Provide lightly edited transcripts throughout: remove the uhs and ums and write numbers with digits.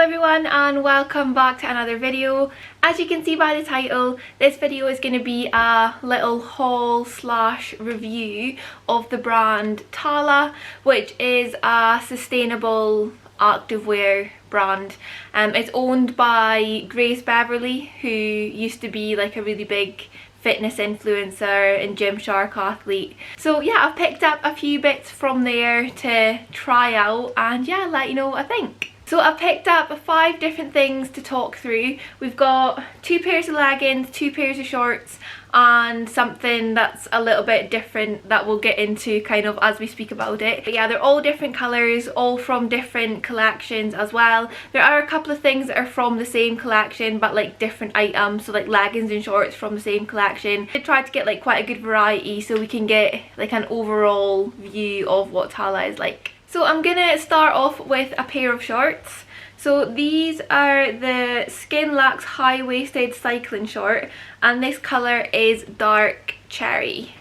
everyone and welcome back to another video. As you can see by the title, this video is going to be a little haul slash review of the brand TALA, which is a sustainable activewear brand. It's owned by Grace Beverley, who used to be like a really big fitness influencer and Gymshark athlete. So yeah, I've picked up a few bits from there to try out and yeah, let you know what I think. So I picked up 5 different things to talk through. We've got 2 pairs of leggings, 2 pairs of shorts, and something that's a little bit different that we'll get into kind of as we speak about it. But yeah, they're all different colours, all from different collections as well. There are a couple of things that are from the same collection but like different items, so like leggings and shorts from the same collection. I tried to get like quite a good variety so we can get like an overall view of what TALA is like. So I'm gonna start off with a pair of shorts. So these are the Skin Lax high-waisted cycling short, and this colour is dark cherry.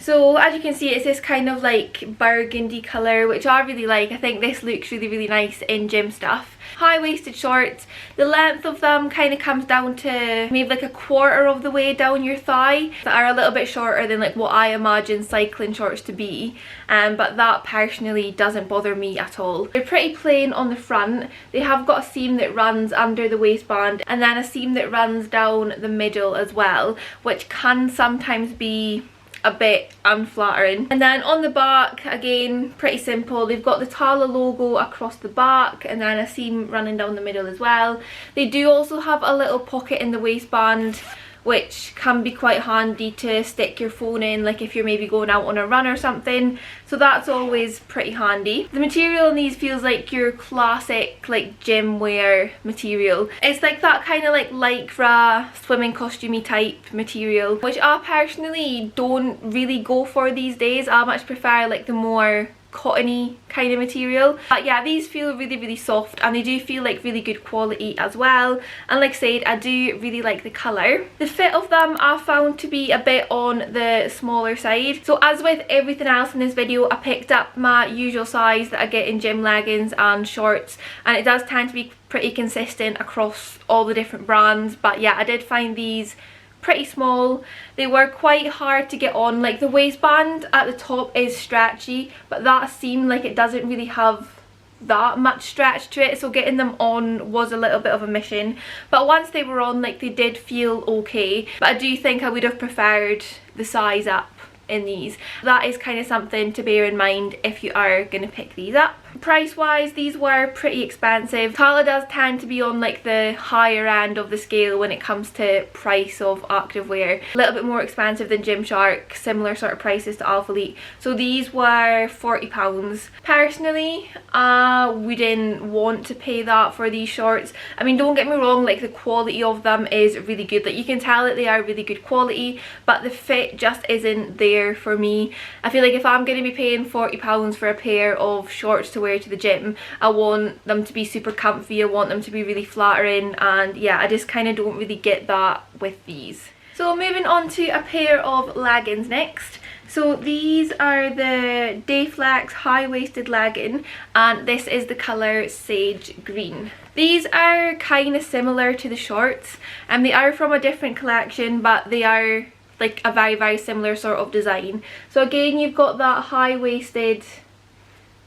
So as you can see, it's this kind of like burgundy colour, which I really like. I think this looks really nice in gym stuff. High-waisted shorts, the length of them kind of comes down to maybe like a quarter of the way down your thigh, that are a little bit shorter than like what I imagine cycling shorts to be, but that personally doesn't bother me at all. They're pretty plain on the front. They have got a seam that runs under the waistband and then a seam that runs down the middle as well, which can sometimes be a bit unflattering. And then on the back, again, pretty simple. They've got the TALA logo across the back and then a seam running down the middle as well. They do also have a little pocket in the waistband, which can be quite handy to stick your phone in, like if you're maybe going out on a run or something, so that's always pretty handy. The material in these feels like your classic like gym wear material. It's like that kind of like lycra swimming costumey type material, which I personally don't really go for these days. I much prefer like the more cottony kind of material. But yeah, these feel really soft and they do feel like really good quality as well, and like I said, I do really like the colour. The fit of them I found to be a bit on the smaller side, so as with everything else in this video, I picked up my usual size that I get in gym leggings and shorts, and it does tend to be pretty consistent across all the different brands. But yeah, I did find these pretty small. They were quite hard to get on. Like the waistband at the top is stretchy, but that seam, like it doesn't really have that much stretch to it, so getting them on was a little bit of a mission. But once they were on, like they did feel okay, but I do think I would have preferred the size up in these. That is kind of something to bear in mind if you are going to pick these up. Price wise, these were pretty expensive. TALA does tend to be on like the higher end of the scale when it comes to price of activewear. A little bit more expensive than Gymshark, similar sort of prices to Alphalete. So these were £40. Personally, I wouldn't want to pay that for these shorts. I mean, don't get me wrong, like the quality of them is really good. Like you can tell that they are really good quality, but the fit just isn't there for me. I feel like if I'm going to be paying £40 for a pair of shorts to wear to the gym, I want them to be super comfy, I want them to be really flattering, and yeah, I just kind of don't really get that with these. So moving on to a pair of leggings next. So these are the Dayflex high-waisted legging, and this is the colour Sage Green. These are kind of similar to the shorts, and they are from a different collection, but they are like a very similar sort of design. So again, you've got that high-waisted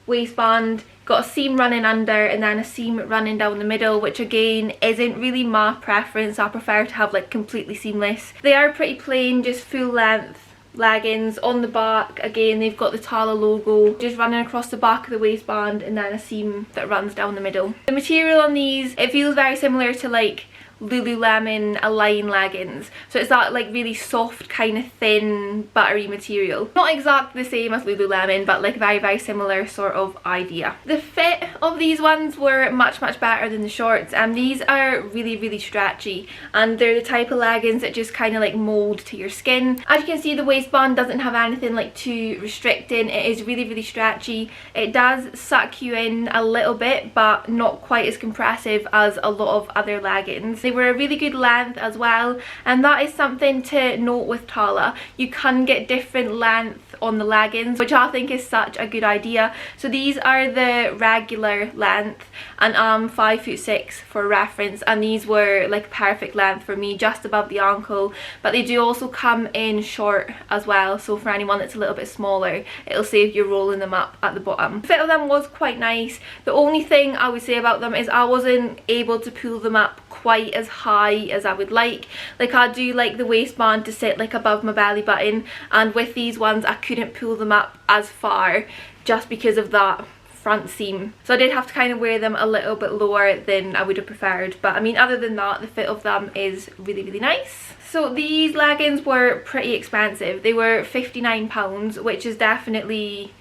waistband, got a seam running under and then a seam running down the middle, which again isn't really my preference. I prefer to have like completely seamless. They are pretty plain, just full length leggings. On the back, again, they've got the TALA logo just running across the back of the waistband and then a seam that runs down the middle. The material on these, it feels very similar to like Lululemon Align leggings, so it's that like really soft kind of thin buttery material. Not exactly the same as Lululemon, but like very similar sort of idea. The fit of these ones were much better than the shorts, and these are really stretchy, and they're the type of leggings that just kind of like mold to your skin. As you can see, the waistband doesn't have anything like too restricting. It is really stretchy. It does suck you in a little bit, but not quite as compressive as a lot of other leggings. They were a really good length as well, and that is something to note with TALA. You can get different length on the leggings, which I think is such a good idea. So these are the regular length, and I'm 5'6" for reference, and these were like perfect length for me, just above the ankle. But they do also come in short as well, so for anyone that's a little bit smaller, it'll save you rolling them up at the bottom. The fit of them was quite nice. The only thing I would say about them is I wasn't able to pull them up quite as high as I would like. Like, I do like the waistband to sit like above my belly button, and with these ones I couldn't pull them up as far just because of that front seam, so I did have to kind of wear them a little bit lower than I would have preferred. But I mean, other than that, the fit of them is really nice. So these leggings were pretty expensive. They were £59, which is definitely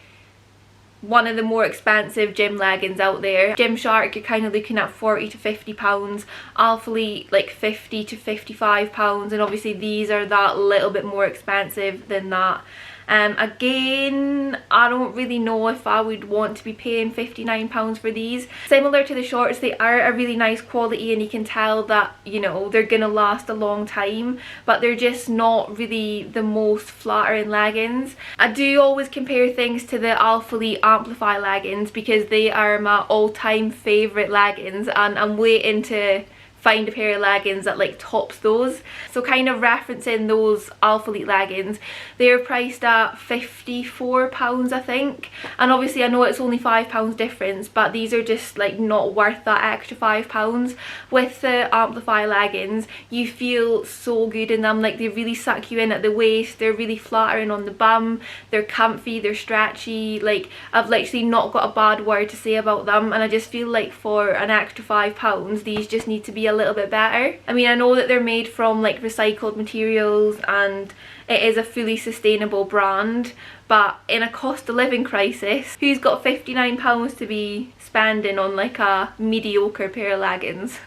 one of the more expensive gym leggings out there. Gymshark, you're kind of looking at £40 to £50, Alphalete like £50 to £55, and obviously these are that little bit more expensive than that. Again, I don't really know if I would want to be paying £59 for these. Similar to the shorts, they are a really nice quality, and you can tell that, you know, they're gonna last a long time, but they're just not really the most flattering leggings. I do always compare things to the Alphalete Amplify leggings because they are my all-time favourite leggings, and I'm waiting to find a pair of leggings that like tops those. So kind of referencing those Alphalete leggings, they're priced at £54 I think, and obviously I know it's only £5 difference, but these are just like not worth that extra £5. With the Amplify leggings, you feel so good in them. Like, they really suck you in at the waist, they're really flattering on the bum, they're comfy, they're stretchy. Like, I've literally not got a bad word to say about them, and I just feel like for an extra £5 these just need to be a little bit better. I mean, I know that they're made from like recycled materials and it is a fully sustainable brand, but in a cost of living crisis, who's got £59 to be spending on like a mediocre pair of leggings?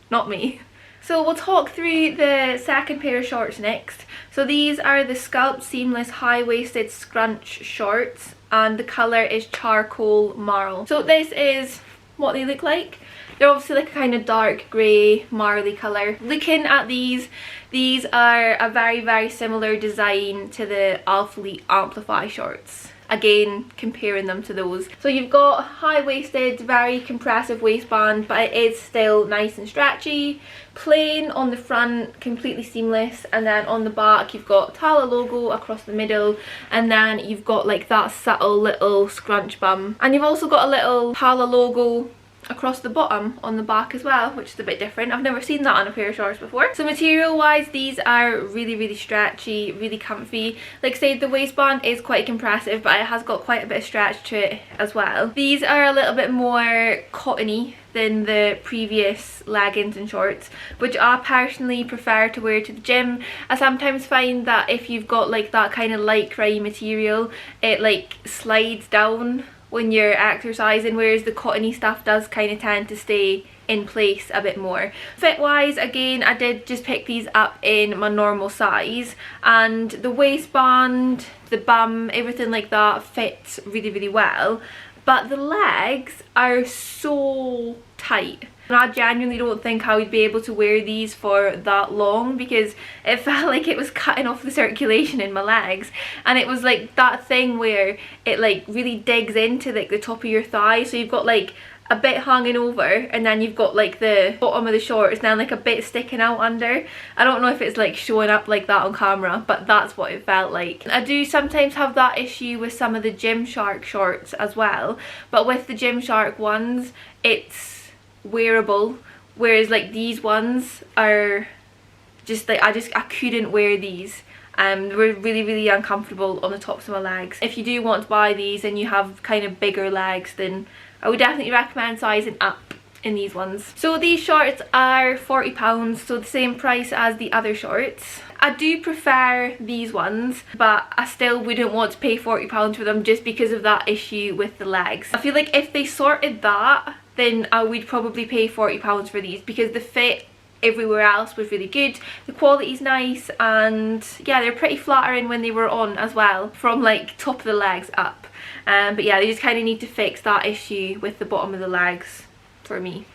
Not me. So we'll talk through the second pair of shorts next. So these are the Sculpt Seamless High-Waisted Scrunch Shorts, and the colour is Charcoal Marl. So this is what they look like. They're obviously like a kind of dark grey marley colour. Looking at these are a very similar design to the Alphalete Amplify shorts. Again, comparing them to those. So you've got high-waisted, very compressive waistband, but it is still nice and stretchy. Plain on the front, completely seamless, and then on the back you've got TALA logo across the middle, and then you've got like that subtle little scrunch bum. And you've also got a little TALA logo across the bottom on the back as well, which is a bit different. I've never seen that on a pair of shorts before. So material wise, these are really stretchy, really comfy. Like I said, the waistband is quite compressive, but it has got quite a bit of stretch to it as well. These are a little bit more cottony than the previous leggings and shorts, which I personally prefer to wear to the gym. I sometimes find that if you've got like that kind of lycra material, it like slides down when you're exercising, whereas the cottony stuff does kind of tend to stay in place a bit more. Fit wise, again, I did just pick these up in my normal size, and the waistband, the bum, everything like that fits really well, but the legs are so tight. And I genuinely don't think I would be able to wear these for that long, because it felt like it was cutting off the circulation in my legs, and it was like that thing where it like really digs into like the top of your thigh, so you've got like a bit hanging over, and then you've got like the bottom of the shorts and then like a bit sticking out under. I don't know if it's like showing up like that on camera, but that's what it felt like. I do sometimes have that issue with some of the Gymshark shorts as well, but with the Gymshark ones it's wearable, whereas like these ones are just like I couldn't wear these. They were really uncomfortable on the tops of my legs. If you do want to buy these and you have kind of bigger legs, then I would definitely recommend sizing up in these ones. So these shorts are £40, so the same price as the other shorts. I do prefer these ones, but I still wouldn't want to pay £40 for them just because of that issue with the legs. I feel like if they sorted that, then I would probably pay £40 for these, because the fit everywhere else was really good, the quality's nice, and yeah, they're pretty flattering when they were on as well, from like top of the legs up. But yeah, they just kind of need to fix that issue with the bottom of the legs for me.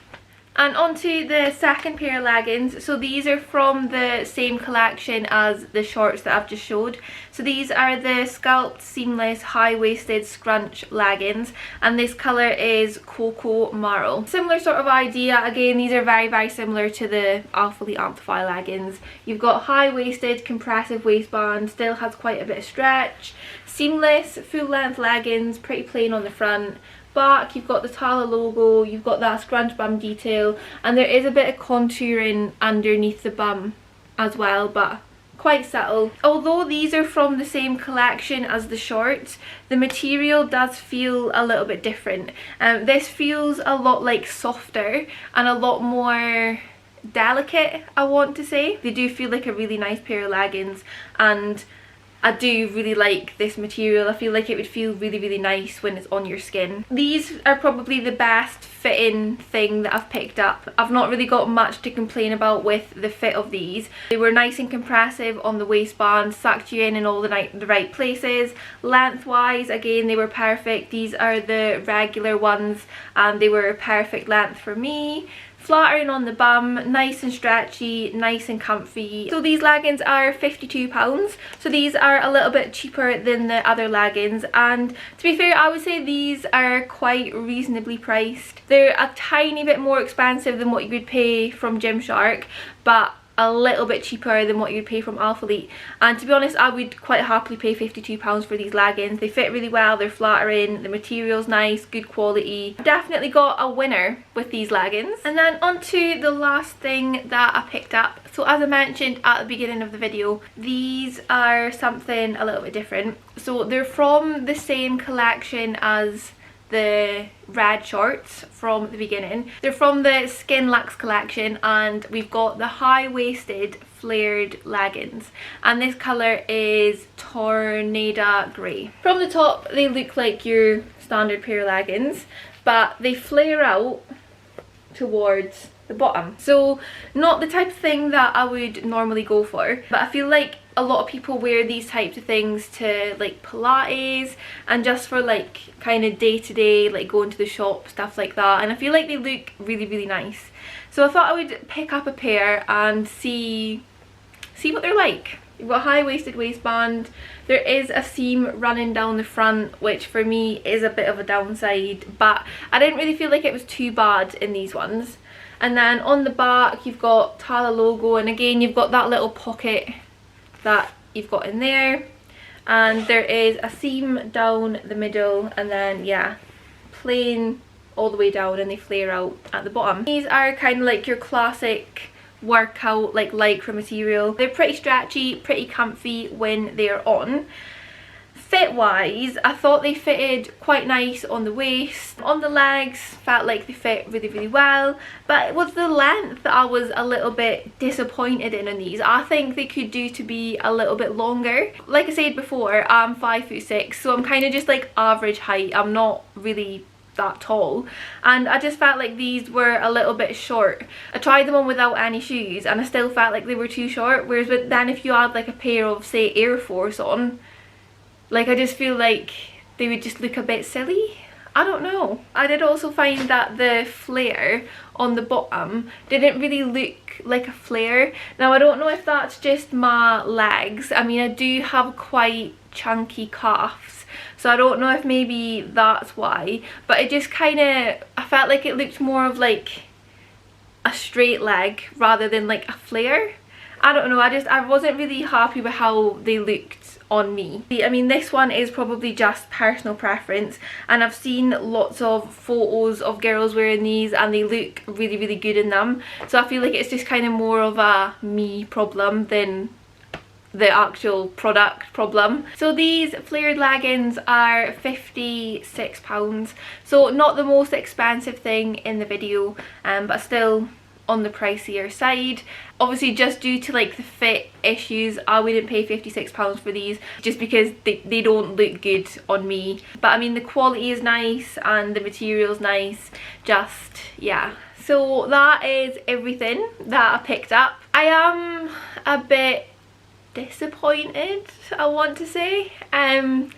And onto the second pair of leggings. So these are from the same collection as the shorts that I've just showed. So these are the Sculpt Seamless High-Waisted Scrunch leggings, and this colour is Cocoa Marl. Similar sort of idea. Again, these are very similar to the Alphalete Amplify leggings. You've got high-waisted compressive waistband, still has quite a bit of stretch. Seamless full length leggings, pretty plain on the front. Back you've got the TALA logo, you've got that scrunch bum detail, and there is a bit of contouring underneath the bum as well, but quite subtle. Although these are from the same collection as the shorts, the material does feel a little bit different. This feels a lot like softer and a lot more delicate, I want to say. They do feel like a really nice pair of leggings, and I do really like this material. I feel like it would feel really nice when it's on your skin. These are probably the best fitting thing that I've picked up. I've not really got much to complain about with the fit of these. They were nice and compressive on the waistband, sucked you in all the right places. Lengthwise, again, they were perfect. These are the regular ones and they were a perfect length for me. Flattering on the bum, nice and stretchy, nice and comfy. So these leggings are £52, so these are a little bit cheaper than the other leggings, and to be fair, I would say these are quite reasonably priced. They're a tiny bit more expensive than what you would pay from Gymshark, but a little bit cheaper than what you'd pay from Alphalete. And to be honest, I would quite happily pay £52 for these leggings. They fit really well, they're flattering, the material's nice, good quality. Definitely got a winner with these leggings. And then onto the last thing that I picked up. So as I mentioned at the beginning of the video, these are something a little bit different. So they're from the same collection as the red shorts from the beginning. They're from the Skin Luxe collection, and we've got the high-waisted flared leggings, and this colour is Tornado Grey. From the top they look like your standard pair of leggings, but they flare out towards the bottom. So not the type of thing that I would normally go for, but I feel like a lot of people wear these types of things to like Pilates and just for like kind of day-to-day, like going to the shop, stuff like that, and I feel like they look really nice. So I thought I would pick up a pair and see what they're like. You've got a high-waisted waistband. There is a seam running down the front, which for me is a bit of a downside, but I didn't really feel like it was too bad in these ones. And then on the back you've got TALA logo, and again you've got that little pocket that you've got in there, and there is a seam down the middle, and then yeah, plain all the way down, and they flare out at the bottom. These are kind of like your classic workout like lycra material. They're pretty stretchy, pretty comfy when they're on. Fit wise, I thought they fitted quite nice on the waist. On the legs, felt like they fit really well, but it was the length that I was a little bit disappointed in these. I think they could do to be a little bit longer. Like I said before, I'm 5'6", so I'm kind of just like average height. I'm not really that tall, and I just felt like these were a little bit short. I tried them on without any shoes and I still felt like they were too short, whereas then if you had like a pair of say Air Force on, like I just feel like they would just look a bit silly. I don't know. I did also find that the flare on the bottom didn't really look like a flare. Now I don't know if that's just my legs. I mean, I do have quite chunky calves, so I don't know if maybe that's why, but it just kind of, I felt like it looked more of like a straight leg rather than like a flare. I don't know, I wasn't really happy with how they looked on me. I mean, this one is probably just personal preference, and I've seen lots of photos of girls wearing these and they look really good in them, so I feel like it's just kind of more of a me problem than the actual product problem. So these flared leggings are £56, so not the most expensive thing in the video, but still on the pricier side. Obviously, just due to like the fit issues, I wouldn't pay £56 for these just because they don't look good on me. But I mean, the quality is nice and the material's nice, just yeah. So that is everything that I picked up. I am a bit disappointed, I want to say. I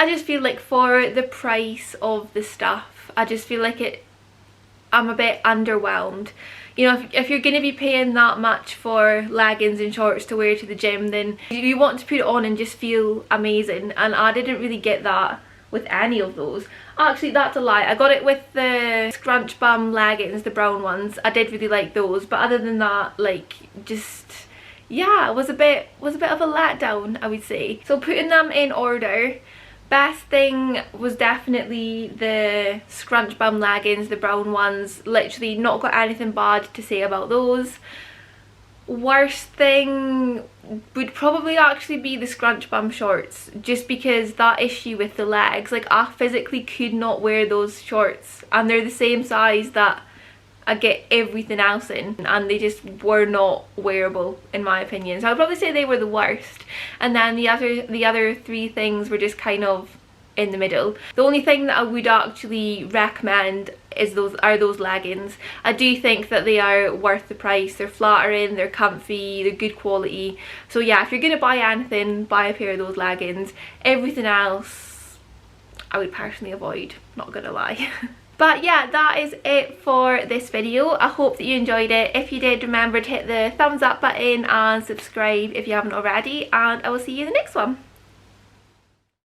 just feel like for the price of the stuff, I just feel like I'm a bit underwhelmed. You know, if you're going to be paying that much for leggings and shorts to wear to the gym, then you want to put it on and just feel amazing, and I didn't really get that with any of those. Actually, that's a lie, I got it with the scrunch bum leggings, the brown ones. I did really like those, but other than that, like, just, yeah, it was a bit of a letdown, I would say. So putting them in order, best thing was definitely the scrunch bum leggings, the brown ones. Literally not got anything bad to say about those. Worst thing would probably actually be the scrunch bum shorts, just because that issue with the legs, like, I physically could not wear those shorts, and they're the same size that I get everything else in, and they just were not wearable in my opinion. So I'd probably say they were the worst, and then the other three things were just kind of in the middle. The only thing that I would actually recommend is those leggings. I do think that they are worth the price. They're flattering, they're comfy, they're good quality. So yeah, if you're gonna buy anything, buy a pair of those leggings. Everything else I would personally avoid, not gonna lie. But yeah, that is it for this video. I hope that you enjoyed it. If you did, remember to hit the thumbs up button and subscribe if you haven't already, and I will see you in the next one.